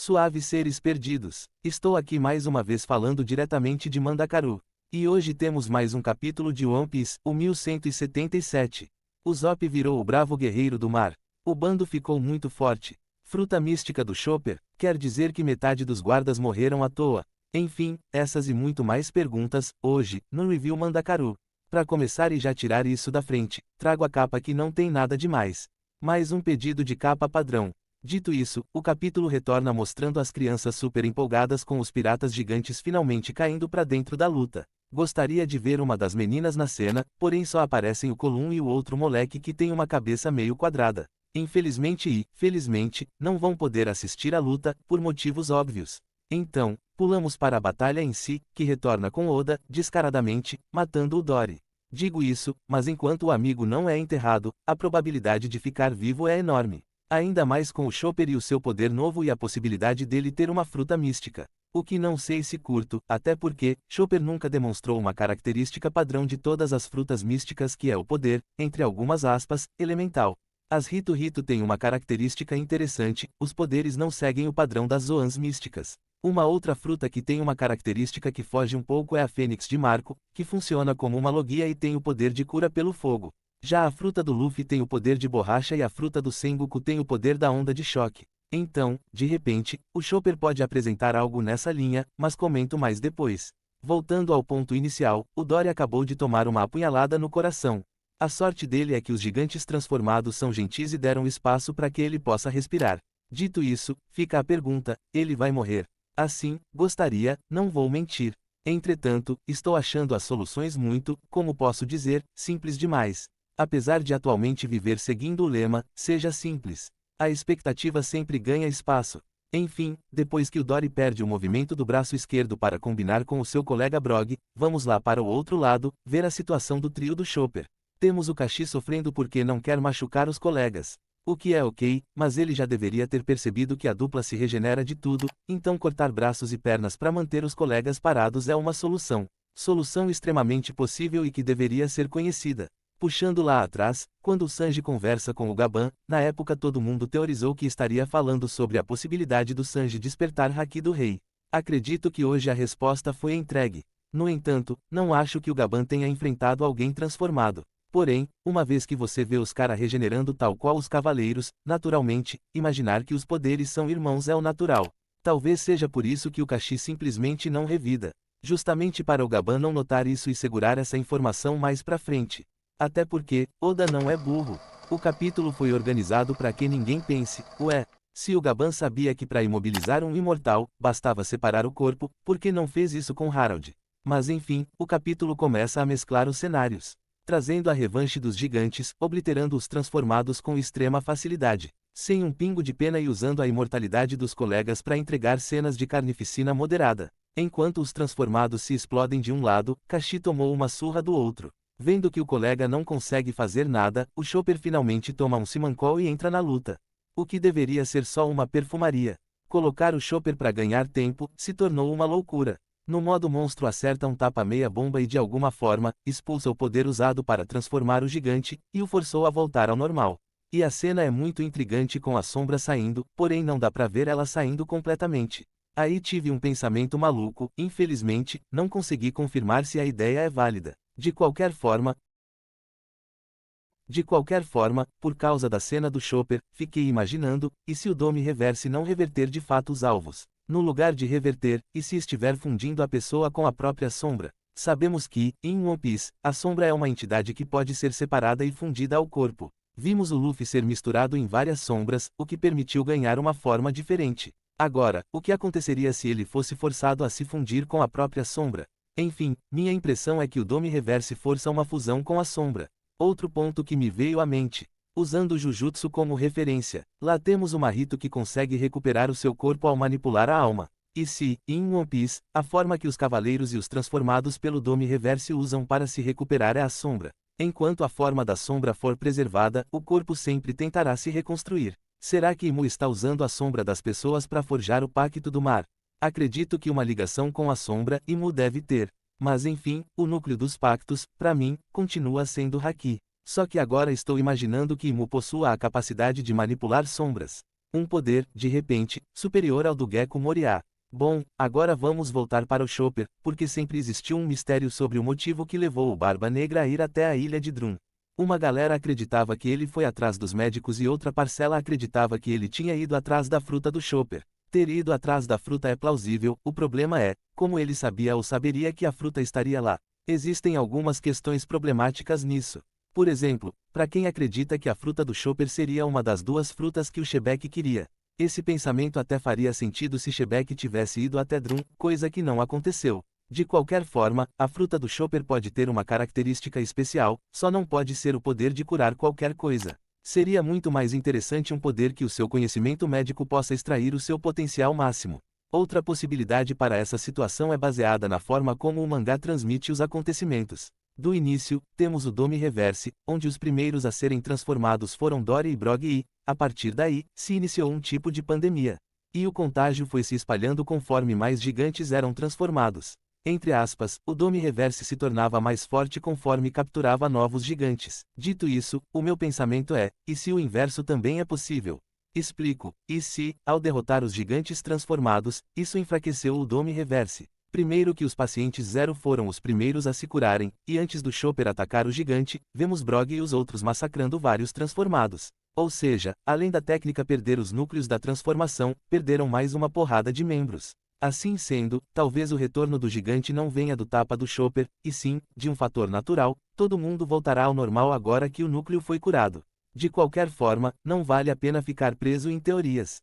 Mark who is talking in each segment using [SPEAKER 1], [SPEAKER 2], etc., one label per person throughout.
[SPEAKER 1] Suaves seres perdidos, estou aqui mais uma vez falando diretamente de Mandacaru. E hoje temos mais um capítulo de One Piece, o 1177. O Zop virou o bravo guerreiro do mar. O bando ficou muito forte. Fruta mística do Chopper, quer dizer que metade dos guardas morreram à toa. Enfim, essas e muito mais perguntas, hoje, no Review Mandacaru. Para começar e já tirar isso da frente, trago a capa que não tem nada demais. Mais um pedido de capa padrão. Dito isso, o capítulo retorna mostrando as crianças super empolgadas com os piratas gigantes finalmente caindo para dentro da luta. Gostaria de ver uma das meninas na cena, porém só aparecem o Colum e o outro moleque que tem uma cabeça meio quadrada. Infelizmente e, felizmente, não vão poder assistir à luta, por motivos óbvios. Então, pulamos para a batalha em si, que retorna com Oda, descaradamente, matando o Dory. Digo isso, mas enquanto o amigo não é enterrado, a probabilidade de ficar vivo é enorme. Ainda mais com o Chopper e o seu poder novo e a possibilidade dele ter uma fruta mística. O que não sei se curto, até porque, Chopper nunca demonstrou uma característica padrão de todas as frutas místicas que é o poder, entre algumas aspas, elemental. As Hito Hito têm uma característica interessante, os poderes não seguem o padrão das Zoans místicas. Uma outra fruta que tem uma característica que foge um pouco é a Fênix de Marco, que funciona como uma logia e tem o poder de cura pelo fogo. Já a fruta do Luffy tem o poder de borracha e a fruta do Sengoku tem o poder da onda de choque. Então, de repente, o Chopper pode apresentar algo nessa linha, mas comento mais depois. Voltando ao ponto inicial, o Dory acabou de tomar uma apunhalada no coração. A sorte dele é que os gigantes transformados são gentis e deram espaço para que ele possa respirar. Dito isso, fica a pergunta, ele vai morrer? Assim, gostaria, não vou mentir. Entretanto, estou achando as soluções muito, como posso dizer, simples demais. Apesar de atualmente viver seguindo o lema, seja simples. A expectativa sempre ganha espaço. Enfim, depois que o Dory perde o movimento do braço esquerdo para combinar com o seu colega Brog, vamos lá para o outro lado, ver a situação do trio do Chopper. Temos o Kashi sofrendo porque não quer machucar os colegas. O que é ok, mas ele já deveria ter percebido que a dupla se regenera de tudo, então cortar braços e pernas para manter os colegas parados é uma solução. Solução extremamente possível e que deveria ser conhecida. Puxando lá atrás, quando o Sanji conversa com o Gaban, na época todo mundo teorizou que estaria falando sobre a possibilidade do Sanji despertar Haki do Rei. Acredito que hoje a resposta foi entregue. No entanto, não acho que o Gaban tenha enfrentado alguém transformado. Porém, uma vez que você vê os caras regenerando tal qual os cavaleiros, naturalmente, imaginar que os poderes são irmãos é o natural. Talvez seja por isso que o Kashi simplesmente não revida. Justamente para o Gaban não notar isso e segurar essa informação mais pra frente. Até porque, Oda não é burro. O capítulo foi organizado para que ninguém pense, ué, se o Gaban sabia que para imobilizar um imortal, bastava separar o corpo, por que não fez isso com Harold? Mas enfim, o capítulo começa a mesclar os cenários, trazendo a revanche dos gigantes, obliterando os transformados com extrema facilidade, sem um pingo de pena e usando a imortalidade dos colegas para entregar cenas de carnificina moderada. Enquanto os transformados se explodem de um lado, Kashi tomou uma surra do outro. Vendo que o colega não consegue fazer nada, o Chopper finalmente toma um Simancol e entra na luta. O que deveria ser só uma perfumaria. Colocar o Chopper para ganhar tempo, se tornou uma loucura. No modo monstro acerta um tapa meia bomba e de alguma forma, expulsa o poder usado para transformar o gigante, e o forçou a voltar ao normal. E a cena é muito intrigante com a sombra saindo, porém não dá pra ver ela saindo completamente. Aí tive um pensamento maluco, infelizmente, não consegui confirmar se a ideia é válida. De qualquer forma, por causa da cena do Chopper, fiquei imaginando, e se o Dome Reverse não reverter de fato os alvos? No lugar de reverter, e se estiver fundindo a pessoa com a própria sombra? Sabemos que, em One Piece, a sombra é uma entidade que pode ser separada e fundida ao corpo. Vimos o Luffy ser misturado em várias sombras, o que permitiu ganhar uma forma diferente. Agora, o que aconteceria se ele fosse forçado a se fundir com a própria sombra? Enfim, minha impressão é que o Dome Reverse força uma fusão com a sombra. Outro ponto que me veio à mente. Usando o Jujutsu como referência, lá temos o Mahito que consegue recuperar o seu corpo ao manipular a alma. E se, em One Piece, a forma que os cavaleiros e os transformados pelo Dome Reverse usam para se recuperar é a sombra. Enquanto a forma da sombra for preservada, o corpo sempre tentará se reconstruir. Será que Imu está usando a sombra das pessoas para forjar o Pacto do Mar? Acredito que uma ligação com a sombra Imu deve ter. Mas enfim, o núcleo dos pactos, para mim, continua sendo Haki. Só que agora estou imaginando que Imu possua a capacidade de manipular sombras. Um poder, de repente, superior ao do Gekko Moria. Bom, agora vamos voltar para o Chopper, porque sempre existiu um mistério sobre o motivo que levou o Barba Negra a ir até a ilha de Drum. Uma galera acreditava que ele foi atrás dos médicos e outra parcela acreditava que ele tinha ido atrás da fruta do Chopper. Ter ido atrás da fruta é plausível, o problema é, como ele sabia ou saberia que a fruta estaria lá. Existem algumas questões problemáticas nisso. Por exemplo, para quem acredita que a fruta do Chopper seria uma das duas frutas que o Shebeck queria. Esse pensamento até faria sentido se Shebeck tivesse ido até Drum, coisa que não aconteceu. De qualquer forma, a fruta do Chopper pode ter uma característica especial, só não pode ser o poder de curar qualquer coisa. Seria muito mais interessante um poder que o seu conhecimento médico possa extrair o seu potencial máximo. Outra possibilidade para essa situação é baseada na forma como o mangá transmite os acontecimentos. Do início, temos o Dome Reverse, onde os primeiros a serem transformados foram Dory e Brog e, a partir daí, se iniciou um tipo de pandemia. E o contágio foi se espalhando conforme mais gigantes eram transformados. Entre aspas, o Dome Reverse se tornava mais forte conforme capturava novos gigantes. Dito isso, o meu pensamento é, e se o inverso também é possível? Explico, e se, ao derrotar os gigantes transformados, isso enfraqueceu o Dome Reverse? Primeiro que os pacientes Zero foram os primeiros a se curarem, e antes do Chopper atacar o gigante, vemos Brog e os outros massacrando vários transformados. Ou seja, além da técnica perder os núcleos da transformação, perderam mais uma porrada de membros. Assim sendo, talvez o retorno do gigante não venha do tapa do Chopper, e sim, de um fator natural, todo mundo voltará ao normal agora que o núcleo foi curado. De qualquer forma, não vale a pena ficar preso em teorias.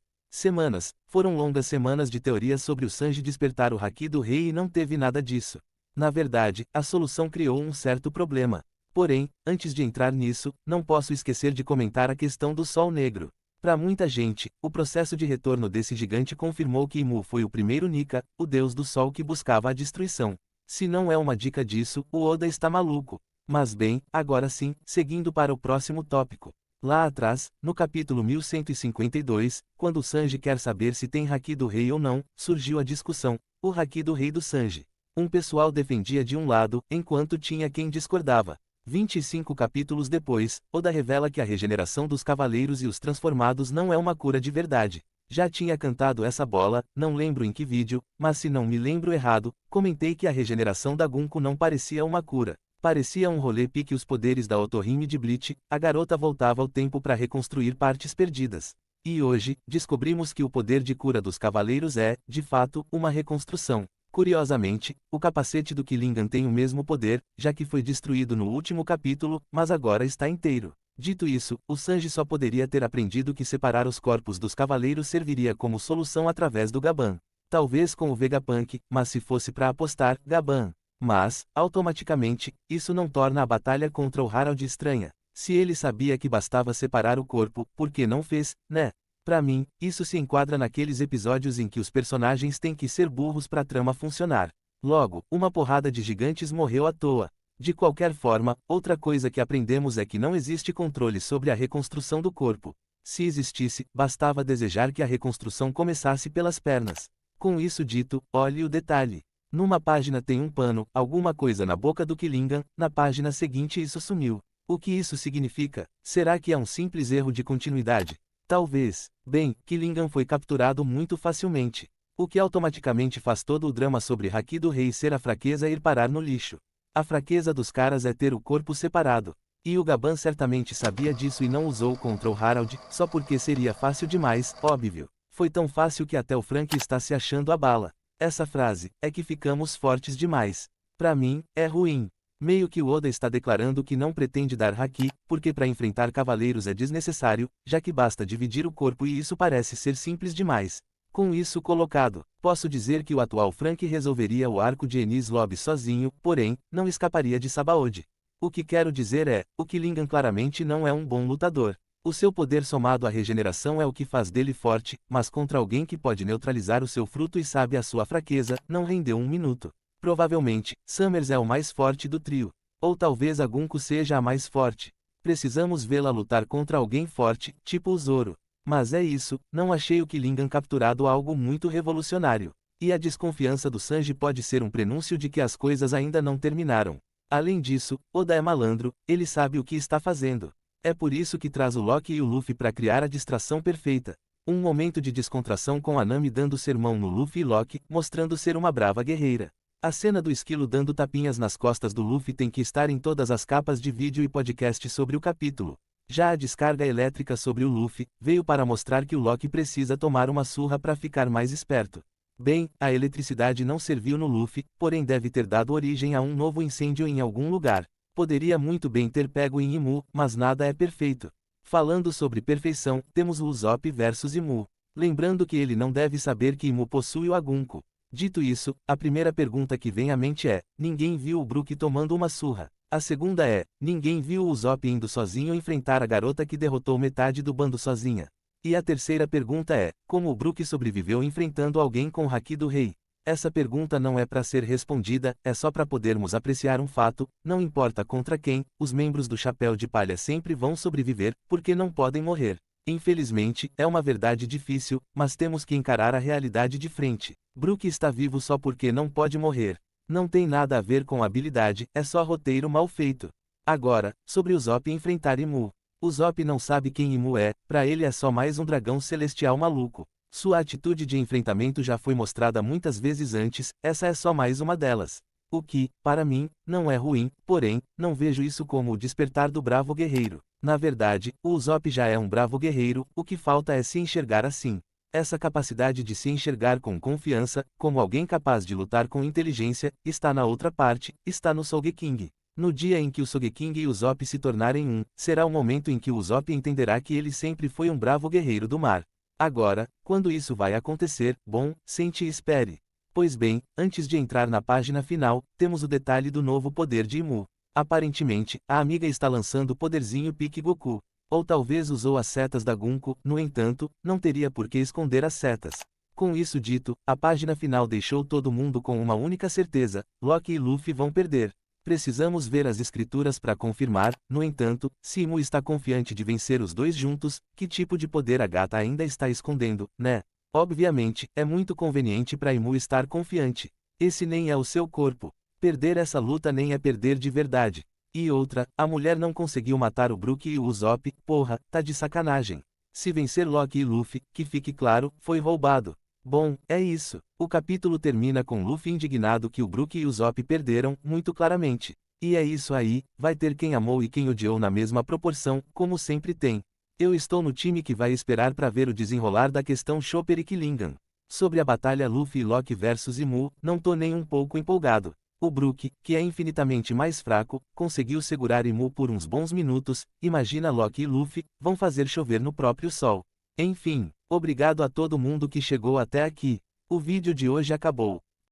[SPEAKER 1] Foram longas semanas de teorias sobre o Sanji despertar o Haki do Rei e não teve nada disso. Na verdade, a solução criou um certo problema. Porém, antes de entrar nisso, não posso esquecer de comentar a questão do Sol Negro. Para muita gente, o processo de retorno desse gigante confirmou que Imu foi o primeiro Nika, o deus do Sol que buscava a destruição. Se não é uma dica disso, o Oda está maluco. Mas bem, agora sim, seguindo para o próximo tópico. Lá atrás, no capítulo 1152, quando o Sanji quer saber se tem Haki do Rei ou não, surgiu a discussão, o Haki do Rei do Sanji. Um pessoal defendia de um lado, enquanto tinha quem discordava. 25 capítulos depois, Oda revela que a regeneração dos cavaleiros e os transformados não é uma cura de verdade. Já tinha cantado essa bola, não lembro em que vídeo, mas se não me lembro errado, comentei que a regeneração da Gunko não parecia uma cura. Parecia um rolê pique os poderes da Otohime de Bleach, a garota voltava ao tempo para reconstruir partes perdidas. E hoje, descobrimos que o poder de cura dos cavaleiros é, de fato, uma reconstrução. Curiosamente, o capacete do Killingan tem o mesmo poder, já que foi destruído no último capítulo, mas agora está inteiro. Dito isso, o Sanji só poderia ter aprendido que separar os corpos dos cavaleiros serviria como solução através do Gaban. Talvez com o Vegapunk, mas se fosse para apostar, Gaban. Mas, automaticamente, isso não torna a batalha contra o Harald estranha. Se ele sabia que bastava separar o corpo, por que não fez, né? Pra mim, isso se enquadra naqueles episódios em que os personagens têm que ser burros pra trama funcionar. Logo, uma porrada de gigantes morreu à toa. De qualquer forma, outra coisa que aprendemos é que não existe controle sobre a reconstrução do corpo. Se existisse, bastava desejar que a reconstrução começasse pelas pernas. Com isso dito, olhe o detalhe. Numa página tem um pano, alguma coisa na boca do Killingan, na página seguinte isso sumiu. O que isso significa? Será que é um simples erro de continuidade? Talvez. Bem, Killingan foi capturado muito facilmente. O que automaticamente faz todo o drama sobre Haki do Rei ser a fraqueza ir parar no lixo. A fraqueza dos caras é ter o corpo separado. E o Gaban certamente sabia disso e não usou contra o Harald, só porque seria fácil demais, óbvio. Foi tão fácil que até o Frank está se achando a bala. Essa frase, é que ficamos fortes demais. Pra mim, é ruim. Meio que o Oda está declarando que não pretende dar Haki, porque para enfrentar cavaleiros é desnecessário, já que basta dividir o corpo e isso parece ser simples demais. Com isso colocado, posso dizer que o atual Frank resolveria o arco de Enies Lobby sozinho, porém, não escaparia de Sabaody. O que quero dizer é, o Killingan claramente não é um bom lutador. O seu poder somado à regeneração é o que faz dele forte, mas contra alguém que pode neutralizar o seu fruto e sabe a sua fraqueza, não rendeu um minuto. Provavelmente, Summers é o mais forte do trio. Ou talvez a Gunko seja a mais forte. Precisamos vê-la lutar contra alguém forte, tipo o Zoro. Mas é isso, não achei o Killingan capturado algo muito revolucionário. E a desconfiança do Sanji pode ser um prenúncio de que as coisas ainda não terminaram. Além disso, Oda é malandro, ele sabe o que está fazendo. É por isso que traz o Loki e o Luffy para criar a distração perfeita. Um momento de descontração com a Nami dando sermão no Luffy e Loki, mostrando ser uma brava guerreira. A cena do esquilo dando tapinhas nas costas do Luffy tem que estar em todas as capas de vídeo e podcast sobre o capítulo. Já a descarga elétrica sobre o Luffy, veio para mostrar que o Loki precisa tomar uma surra para ficar mais esperto. Bem, a eletricidade não serviu no Luffy, porém deve ter dado origem a um novo incêndio em algum lugar. Poderia muito bem ter pego em Imu, mas nada é perfeito. Falando sobre perfeição, temos o Usopp versus Imu. Lembrando que ele não deve saber que Imu possui o Agunko. Dito isso, a primeira pergunta que vem à mente é: ninguém viu o Brook tomando uma surra? A segunda é: ninguém viu o Usopp indo sozinho enfrentar a garota que derrotou metade do bando sozinha? E a terceira pergunta é: como o Brook sobreviveu enfrentando alguém com o Haki do Rei? Essa pergunta não é para ser respondida, é só para podermos apreciar um fato: não importa contra quem, os membros do Chapéu de Palha sempre vão sobreviver, porque não podem morrer. Infelizmente, é uma verdade difícil, mas temos que encarar a realidade de frente. Brook está vivo só porque não pode morrer. Não tem nada a ver com habilidade, é só roteiro mal feito. Agora, sobre Usopp enfrentar Imu. Usopp não sabe quem Imu é, pra ele é só mais um dragão celestial maluco. Sua atitude de enfrentamento já foi mostrada muitas vezes antes, essa é só mais uma delas. O que, para mim, não é ruim, porém, não vejo isso como o despertar do bravo guerreiro. Na verdade, o Usopp já é um bravo guerreiro, o que falta é se enxergar assim. Essa capacidade de se enxergar com confiança, como alguém capaz de lutar com inteligência, está na outra parte, está no Sogeking. No dia em que o Sogeking e o Usopp se tornarem um, será o momento em que o Usopp entenderá que ele sempre foi um bravo guerreiro do mar. Agora, quando isso vai acontecer, bom, sente e espere. Pois bem, antes de entrar na página final, temos o detalhe do novo poder de Imu. Aparentemente, a amiga está lançando o poderzinho Pique Goku. Ou talvez usou as setas da Gunko, no entanto, não teria por que esconder as setas. Com isso dito, a página final deixou todo mundo com uma única certeza: Loki e Luffy vão perder. Precisamos ver as escrituras para confirmar, no entanto, se Imu está confiante de vencer os dois juntos, que tipo de poder a gata ainda está escondendo, né? Obviamente, é muito conveniente para Imu estar confiante. Esse nem é o seu corpo. Perder essa luta nem é perder de verdade. E outra, a mulher não conseguiu matar o Brook e o Usopp, porra, tá de sacanagem. Se vencer Loki e Luffy, que fique claro, foi roubado. Bom, é isso. O capítulo termina com Luffy indignado que o Brook e o Usopp perderam, muito claramente. E é isso aí, vai ter quem amou e quem odiou na mesma proporção, como sempre tem. Eu estou no time que vai esperar para ver o desenrolar da questão Chopper e Killingham. Sobre a batalha Luffy e Loki versus Imu, não tô nem um pouco empolgado. O Brook, que é infinitamente mais fraco, conseguiu segurar Imu por uns bons minutos, imagina Loki e Luffy, vão fazer chover no próprio sol. Enfim, obrigado a todo mundo que chegou até aqui. O vídeo de hoje acabou.